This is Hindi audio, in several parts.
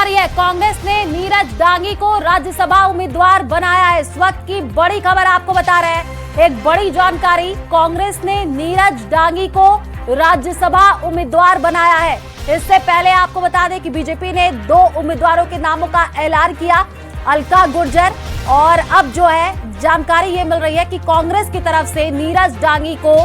आ रही है, कांग्रेस ने नीरज डांगी को राज्यसभा उम्मीदवार बनाया है। इस वक्त की बड़ी खबर आपको बता रहे हैं, एक बड़ी जानकारी, कांग्रेस ने नीरज डांगी को राज्यसभा उम्मीदवार बनाया है। इससे पहले आपको बता दें कि बीजेपी ने 2 उम्मीदवारों के नामों का ऐलान किया, अलका गुर्जर, और अब जो है जानकारी ये मिल रही है कि कांग्रेस की तरफ से नीरज डांगी को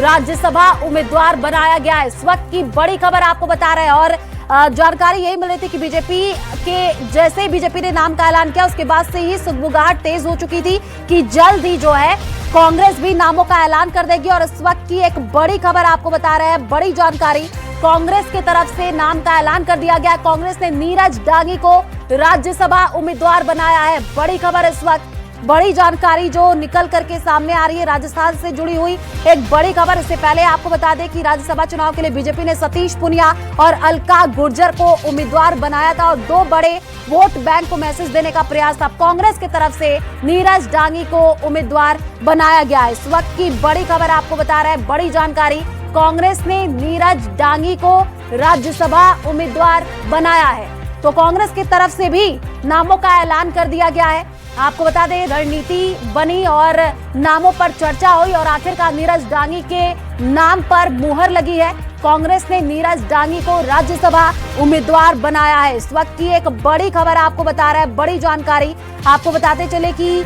राज्यसभा उम्मीदवार बनाया गया है। इस वक्त की बड़ी खबर आपको बता रहे हैं और जानकारी यही मिल रही थी कि बीजेपी के जैसे ही बीजेपी ने नाम का ऐलान किया उसके बाद से ही सुगबुगाहट तेज हो चुकी थी कि जल्द ही जो है कांग्रेस भी नामों का ऐलान कर देगी। और इस वक्त की एक बड़ी खबर आपको बता रहे हैं, बड़ी जानकारी, कांग्रेस की तरफ से नाम का ऐलान कर दिया गया। कांग्रेस ने नीरज डांगी को राज्यसभा उम्मीदवार बनाया है। बड़ी खबर इस वक्त, बड़ी जानकारी जो निकल करके सामने आ रही है, राजस्थान से जुड़ी हुई एक बड़ी खबर। इससे पहले आपको बता दें कि राज्यसभा चुनाव के लिए बीजेपी ने सतीश पुनिया और अलका गुर्जर को उम्मीदवार बनाया था और 2 बड़े वोट बैंक को मैसेज देने का प्रयास था। कांग्रेस की तरफ से नीरज डांगी को उम्मीदवार बनाया गया है। इस वक्त की बड़ी खबर आपको बता रहा है, बड़ी जानकारी, कांग्रेस ने नीरज डांगी को राज्यसभा उम्मीदवार बनाया है। तो कांग्रेस की तरफ से भी नामों का ऐलान कर दिया गया है। आपको बता दें, रणनीति बनी और नामों पर चर्चा हुई और आखिरकार नीरज डांगी के नाम पर मुहर लगी है। कांग्रेस ने नीरज डांगी को राज्यसभा उम्मीदवार बनाया है। इस वक्त की एक बड़ी खबर आपको बता रहा है, बड़ी जानकारी आपको बताते चले कि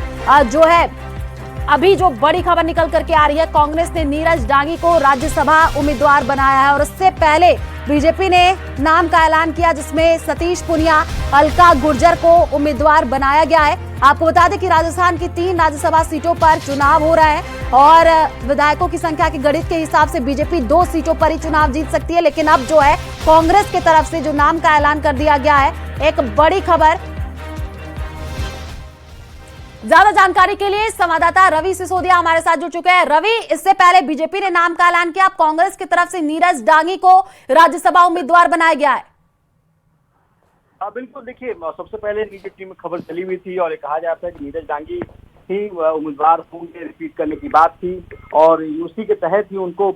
जो है अभी जो बड़ी खबर निकल करके आ रही है, कांग्रेस ने नीरज डांगी को राज्यसभा उम्मीदवार बनाया है। और इससे पहले बीजेपी ने नाम का ऐलान किया जिसमें सतीश पुनिया, अलका गुर्जर को उम्मीदवार बनाया गया है। आपको बता दें कि राजस्थान की 3 राज्यसभा सीटों पर चुनाव हो रहा है और विधायकों की संख्या के गणित के हिसाब से बीजेपी 2 सीटों पर ही चुनाव जीत सकती है। लेकिन अब जो है कांग्रेस की तरफ से जो नाम का ऐलान कर दिया गया है, एक बड़ी खबर। ज्यादा जानकारी के लिए संवाददाता रवि सिसोदिया हमारे साथ जुड़ चुके हैं। रवि, इससे पहले बीजेपी ने नाम का ऐलान किया, अब कांग्रेस की तरफ से नीरज डांगी को राज्यसभा उम्मीदवार बनाया गया है। बिल्कुल, देखिए, सबसे पहले बीजेपी में खबर चली हुई थी और कहा जाता है कि नीरज डांगी ही उम्मीदवार होंगे, रिपीट करने की बात थी और उसी के तहत ही उनको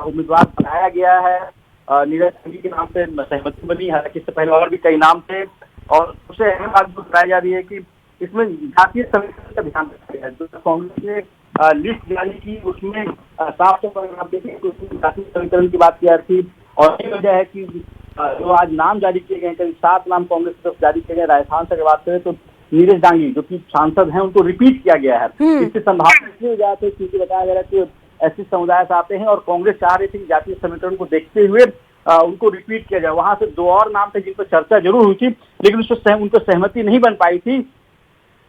उम्मीदवार बनाया गया है। नीरज डांगी के नाम पे सहमति बनी, हालांकि इससे पहले और भी कई नाम थे और सबसे अहम बात जो बताई जा रही है कि इसमें जातीय समीकरण का ध्यान रखा गया है। जो कांग्रेस ने लिस्ट जारी की उसमें साफ तौर पर आप देखें तो उसमें जातीय समीकरण की बात किया थी और यही वजह है कि जो आज नाम जारी किए गए, करीब 7 नाम कांग्रेस की तरफ जारी किए गए। राजस्थान से अगर बात करें तो नीरज डांगी जो कि सांसद हैं उनको रिपीट किया गया है। इसकी संभावना इसलिए ज्यादा थी क्योंकि बताया जा रहा है कि ऐसे समुदाय से आते हैं और कांग्रेस चाह रही थी कि जातीय समीकरण को देखते हुए उनको रिपीट किया जाए। वहां से 2 और नाम थे जिन पर चर्चा जरूर हुई थी लेकिन उनको सहमति नहीं बन पाई थी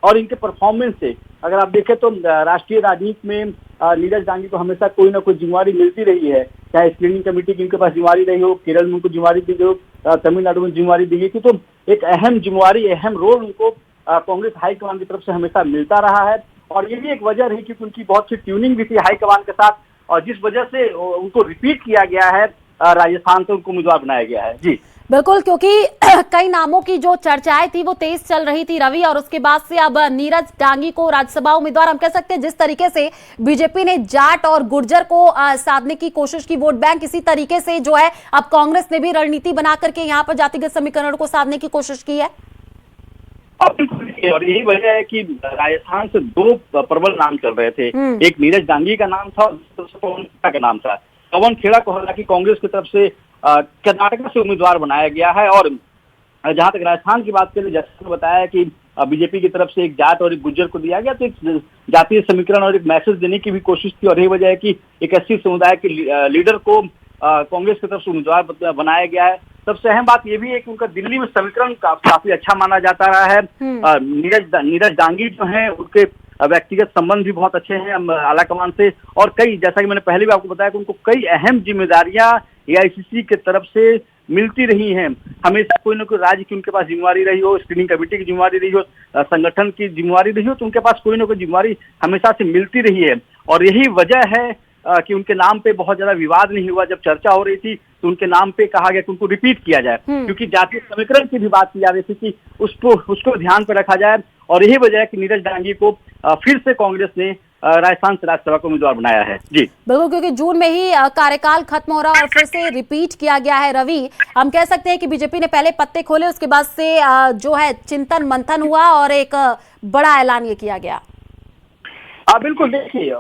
और इनके परफॉर्मेंस से अगर आप देखें तो राष्ट्रीय राजनीति में नीरज डांगी को हमेशा कोई ना कोई जिम्मेवारी मिलती रही है, चाहे स्क्रीनिंग कमेटी की इनके पास जिम्मेवारी रही हो, केरल में उनको जिम्मेवारी दी गई हो, तमिलनाडु में जिम्मेवारी दी गई थी। तो एक अहम जिम्मेवारी, अहम रोल उनको कांग्रेस हाईकमान की तरफ से हमेशा मिलता रहा है और ये भी एक वजह रही कि उनकी बहुत सी ट्यूनिंग भी थी हाईकमान के साथ और जिस वजह से उनको रिपीट किया गया है, राजस्थान से उनको उम्मीदवार बनाया गया है। जी बिल्कुल, क्योंकि कई नामों की जो चर्चाएं थी वो तेज चल रही थी रवि, और उसके बाद से अब नीरज डांगी को राज्यसभा उम्मीदवार, हम कह सकते हैं जिस तरीके से बीजेपी ने जाट और गुर्जर को साधने की कोशिश की वोट बैंक, इसी तरीके से जो है अब कांग्रेस ने भी रणनीति बना करके यहाँ पर जातिगत समीकरण को साधने की कोशिश की है। और यही वजह है कि राजस्थान से 2 प्रबल नाम चल रहे थे, एक नीरज डांगी का नाम था और पवन खेड़ा का नाम था। पवन खेड़ा को हालांकि कांग्रेस की तरफ से कर्नाटक से उम्मीदवार बनाया गया है और जहां तक राजस्थान की बात करें, जैसे बताया कि बीजेपी की तरफ से एक जाट और एक गुर्जर को दिया गया, तो एक जातीय समीकरण और एक मैसेज देने की भी कोशिश थी और यही वजह है कि एक 80 समुदाय के लीडर को कांग्रेस की तरफ से उम्मीदवार बनाया गया है। सबसे अहम बात यह भी है कि उनका दिल्ली में समीकरण काफी अच्छा माना जाता रहा है। नीरज डांगी जो है उनके व्यक्तिगत संबंध भी बहुत अच्छे हैं आला कमान से और कई, जैसा कि मैंने पहले भी आपको बताया कि उनको कई अहम जिम्मेदारियां एआईसीसी की तरफ से मिलती रही हैं। हमेशा कोई ना कोई राज्य की उनके पास जिम्मेवारी रही हो, स्क्रीनिंग कमेटी की जिम्मेवारी रही हो, संगठन की जिम्मेवारी रही हो, तो उनके पास कोई ना कोई जिम्मेवारी हमेशा से मिलती रही है और यही वजह है कि उनके नाम पे बहुत ज्यादा विवाद नहीं हुआ। जब चर्चा हो रही थी तो उनके नाम पे कहा गया कि उनको रिपीट किया जाए क्योंकि जातीय समीकरण की भी बात की जा रही थी कि उसको ध्यान पे रखा जाए और यही वजह है कि नीरज डांगी को फिर से कांग्रेस ने राजस्थान से राज्यसभा को उम्मीदवार बनाया है। जी बिल्कुल, क्योंकि जून में ही कार्यकाल खत्म हो रहा है और फिर से रिपीट किया गया है। रवि, हम कह सकते हैं कि बीजेपी ने पहले पत्ते खोले, उसके बाद से जो है चिंतन मंथन हुआ और एक बड़ा ऐलान ये किया गया। बिल्कुल, देखिए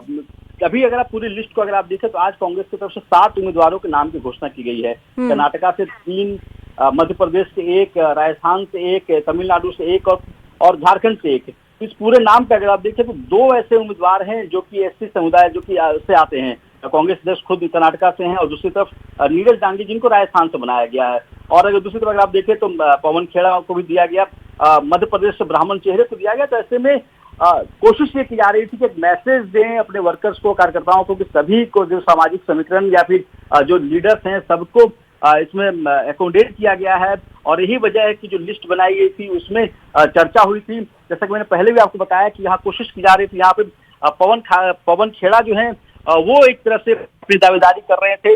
अभी अगर आप पूरी लिस्ट को अगर आप देखें तो आज कांग्रेस की तरफ से 7 उम्मीदवारों के नाम की घोषणा की गई है। कर्नाटका से 3, मध्य प्रदेश से 1, राजस्थान से 1, तमिलनाडु से 1 और झारखंड से 1। इस पूरे नाम पे अगर आप देखें तो 2 ऐसे उम्मीदवार हैं जो कि एससी समुदाय जो कि से आते हैं। कांग्रेस अध्यक्ष खुद कर्नाटका से हैं और दूसरी तरफ नीरज डांगी जिनको राजस्थान से बनाया गया है। और अगर दूसरी तरफ अगर आप देखें तो पवन खेड़ा को भी दिया गया, मध्य प्रदेश से ब्राह्मण चेहरे को दिया गया। तो ऐसे में कोशिश ये की जा रही थी कि एक मैसेज दें अपने वर्कर्स को, कार्यकर्ताओं को, कि सभी को जो सामाजिक समीकरण या फिर जो लीडर्स हैं सबको इसमें एकोमोडेट किया गया है। और यही वजह है कि जो लिस्ट बनाई गई थी उसमें चर्चा हुई थी। जैसा कि मैंने पहले भी आपको बताया कि यहाँ कोशिश की जा रही थी, यहाँ पे पवन खेड़ा जो है वो एक तरह से अपनी दावेदारी कर रहे थे,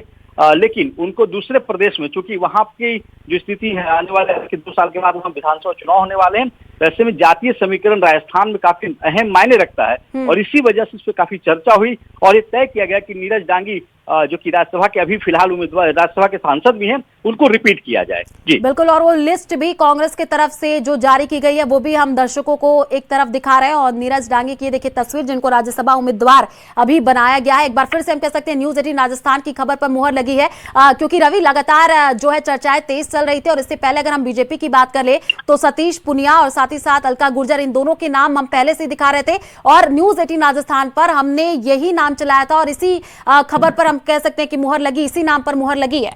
लेकिन उनको दूसरे प्रदेश में, चूंकि वहां की जो स्थिति है, आने वाले 2 साल के बाद वहां विधानसभा चुनाव होने वाले हैं, तो ऐसे में जातीय समीकरण राजस्थान में काफी अहम मायने रखता है और इसी वजह से इस पर काफी चर्चा हुई और ये तय किया गया कि नीरज डांगी जो कि राज्यसभा के अभी फिलहाल उम्मीदवार, राज्यसभा के सांसद भी हैं, उनको रिपीट किया जाए। जी बिल्कुल, और वो लिस्ट भी कांग्रेस की तरफ से जो जारी की गई है वो भी हम दर्शकों को एक तरफ दिखा रहे हैं। और नीरज डांगी की देखिए तस्वीर, जिनको राज्यसभा उम्मीदवार अभी बनाया गया है। एक बार फिर से हम कह सकते हैं न्यूज 18 राजस्थान की खबर पर मुहर लगी है, क्योंकि रवि लगातार जो है चर्चाएं तेज चल रही थी। और इससे पहले अगर हम बीजेपी की बात कर ले तो सतीश पुनिया और साथ ही साथ अलका गुर्जर, इन दोनों के नाम हम पहले से दिखा रहे थे और न्यूज 18 राजस्थान पर हमने यही नाम चलाया था और इसी खबर पर हम कह सकते हैं कि मुहर लगी, इसी नाम पर मुहर लगी है।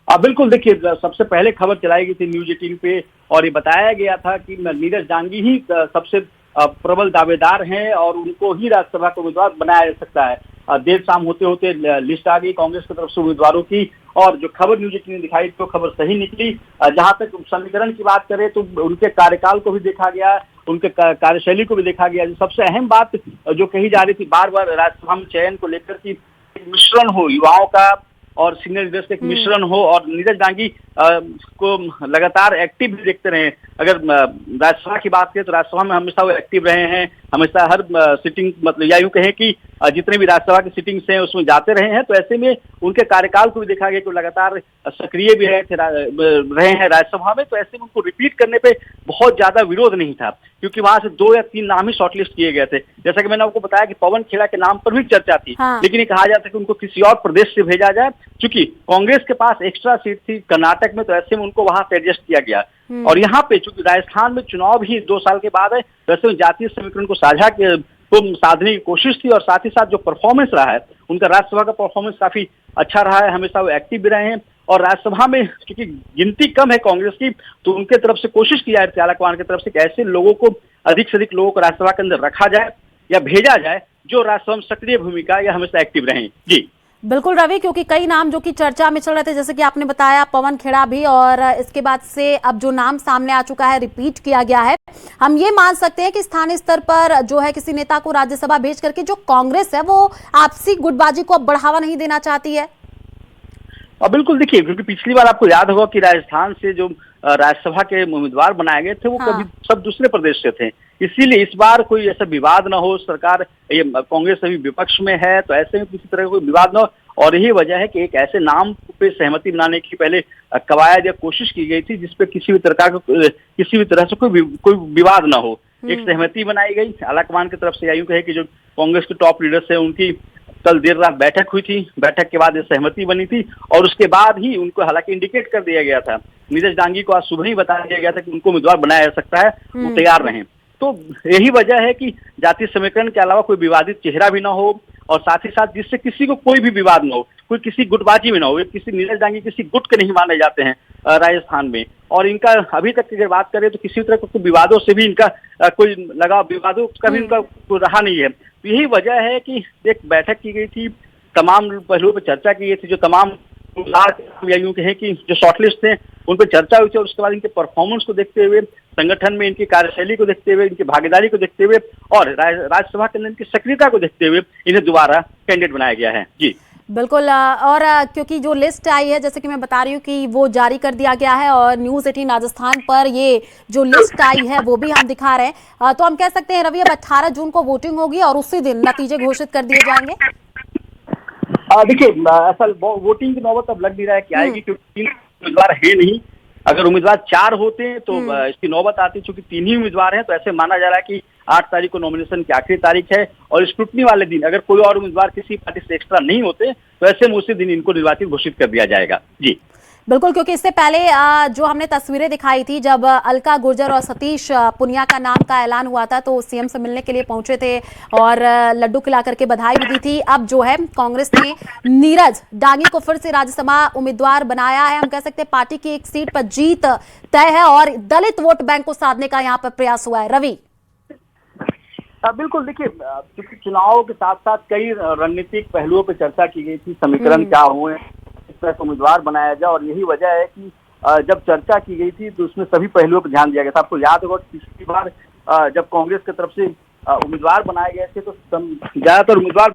बिल्कुल, देखिए सबसे पहले खबर चलाई गई थी न्यूज 18 पे और ये बताया गया था कि नीरज डांगी ही सबसे प्रबल दावेदार हैं और उनको ही राज्यसभा का उम्मीदवार बनाया जा सकता है। देर शाम होते होते लिस्ट आ गई कांग्रेस की तरफ से उम्मीदवारों की और जो खबर न्यूज 18 ने दिखाई तो खबर सही निकली। जहां तक समीकरण की बात करें तो उनके कार्यकाल को भी देखा गया, उनके कार्यशैली को भी देखा गया। सबसे अहम बात जो कही जा रही थी बार बार राज्यसभा में चयन को लेकर की मिश्रण हो युवाओं का और सीनियर लीडर्स का एक मिश्रण हो और नीरज डांगी को लगातार एक्टिव भी देखते रहे। अगर राज्यसभा की बात करें तो राज्यसभा में हमेशा वो एक्टिव रहे हैं, हमेशा हर सिटिंग, मतलब या यूं कहें कि जितने भी राज्यसभा की सिटिंग्स हैं उसमें जाते रहे हैं। तो ऐसे में उनके कार्यकाल को भी देखा गया कि लगातार सक्रिय भी रहे हैं राज्यसभा में। तो ऐसे में उनको रिपीट करने पे बहुत ज्यादा विरोध नहीं था, क्योंकि वहां से 2 या 3 नाम ही शॉर्टलिस्ट किए गए थे। जैसा कि मैंने आपको बताया कि पवन खेड़ा के नाम पर भी चर्चा थी, लेकिन ये कहा जाता है कि उनको किसी और प्रदेश से भेजा जाए, क्योंकि कांग्रेस के पास एक्स्ट्रा सीट थी कर्नाटक में, तो ऐसे में उनको वहां से एडजस्ट किया गया। और यहाँ पे चूंकि राजस्थान में चुनाव भी 2 साल के बाद है, तो ऐसे में जातीय समीकरण को साधने की कोशिश थी और साथ ही साथ जो परफॉर्मेंस रहा है उनका राज्यसभा का परफॉर्मेंस काफी अच्छा रहा है, हमेशा वो एक्टिव भी रहे हैं। और राज्यसभा में क्योंकि गिनती कम है कांग्रेस की, तो उनके तरफ से कोशिश की जा रही थी, आलाकमान की तरफ से, कि ऐसे लोगों को अधिक से अधिक लोगों को राज्यसभा के अंदर रखा जाए या भेजा जाए जो राज्यसभा में सक्रिय भूमिका या हमेशा एक्टिव रहे। जी बिल्कुल रवि, क्योंकि कई नाम जो कि चर्चा में चल रहे थे, जैसे कि आपने बताया पवन खेड़ा भी, और इसके बाद से अब जो नाम सामने आ चुका है, रिपीट किया गया है। हम ये मान सकते हैं कि स्थानीय स्तर पर जो है किसी नेता को राज्यसभा भेज करके जो कांग्रेस है वो आपसी गुटबाजी को अब बढ़ावा नहीं देना चाहती है। बिल्कुल, देखिए क्योंकि पिछली बार आपको याद होगा कि राजस्थान से जो राज्यसभा के उम्मीदवार बनाए गए थे वो कभी सब दूसरे प्रदेश से थे, इसीलिए इस बार कोई ऐसा विवाद ना हो। सरकार ये कांग्रेस अभी विपक्ष में है, तो ऐसे में किसी तरह का कोई विवाद ना हो। और यही वजह है कि एक ऐसे नाम पे सहमति बनाने की पहले कवायद या कोशिश की गई थी जिसपे किसी भी तरह से कोई विवाद ना हो। एक सहमति बनाई गई आलाकमान की तरफ से, या यूं कहे कि जो कांग्रेस के टॉप लीडर्स है उनकी कल देर रात बैठक हुई थी। बैठक के बाद ये सहमति बनी थी और उसके बाद ही उनको हालांकि इंडिकेट कर दिया गया था, नीरज डांगी को आज सुबह ही बता दिया गया था कि उनको उम्मीदवार बनाया जा सकता है, वो तैयार रहें। तो यही वजह है कि जातीय समीकरण के अलावा कोई विवादित चेहरा भी ना हो और साथ ही साथ जिससे किसी को कोई भी विवाद ना हो, कोई किसी गुटबाजी में ना हो। किसी नीरज डांगी किसी गुट के नहीं माने जाते हैं राजस्थान में, और इनका अभी तक की अगर बात करें तो किसी तरह के विवादों से भी इनका कोई लगाव, विवादों का भी इनका रहा नहीं है। तो यही वजह है कि एक बैठक की गई थी, तमाम पहलुओं पर चर्चा की गई थी, जो तमाम या यूं कहें कि जो शॉर्टलिस्ट थे उन पर चर्चा हुई थी और उसके बाद इनके परफॉर्मेंस को देखते हुए, संगठन में इनकी कार्यशैली को देखते हुए, इनकी भागीदारी को देखते हुए और राज्यसभा के अंदर इनकी सक्रियता को देखते हुए इन्हें दोबारा कैंडिडेट बनाया गया है। जी बिल्कुल और क्योंकि जो लिस्ट आई है जैसे कि मैं बता रही हूँ कि वो जारी कर दिया गया है और न्यूज़ 18 राजस्थान पर ये जो लिस्ट आई है वो भी हम दिखा रहे हैं। तो हम कह सकते हैं रवि अब 18 जून को वोटिंग होगी और उसी दिन नतीजे घोषित कर दिए जाएंगे। देखिए, असल वोटिंग की नौबत अब लग नहीं रहा है कि आएगी, क्योंकि 3 उम्मीदवार है नहीं। अगर उम्मीदवार 4 होते हैं तो इसकी नौबत आती, चूंकि 3 ही उम्मीदवार हैं तो ऐसे माना जा रहा है कि 8 तारीख को नॉमिनेशन की आखिरी तारीख है और स्क्रूटनी वाले दिन अगर कोई और उम्मीदवार किसी पार्टी से एक्स्ट्रा नहीं होते तो ऐसे में उसी दिन इनको निर्वाचित घोषित कर दिया जाएगा। जी बिल्कुल, क्योंकि इससे पहले जो हमने तस्वीरें दिखाई थी जब अलका गुर्जर और सतीश पुनिया का नाम का ऐलान हुआ था तो सीएम से मिलने के लिए पहुंचे थे और लड्डू खिला करके बधाई भी दी थी। अब जो है कांग्रेस ने नीरज डांगी को फिर से राज्यसभा उम्मीदवार बनाया है। हम कह सकते हैं पार्टी की एक सीट पर जीत तय है और दलित वोट बैंक को साधने का यहाँ पर प्रयास हुआ है। रवि बिल्कुल, देखिए, क्योंकि चुनाव के साथ साथ कई रणनीतिक पहलुओं पर चर्चा की गई थी, समीकरण क्या हुए, इस तरह से उम्मीदवार बनाया जाए, और यही वजह है कि जब चर्चा की गई थी तो उसमें सभी पहलुओं पर ध्यान दिया गया था। आपको याद होगा पिछली बार जब कांग्रेस की तरफ से उम्मीदवार बनाए गए थे तो ज्यादातर उम्मीदवार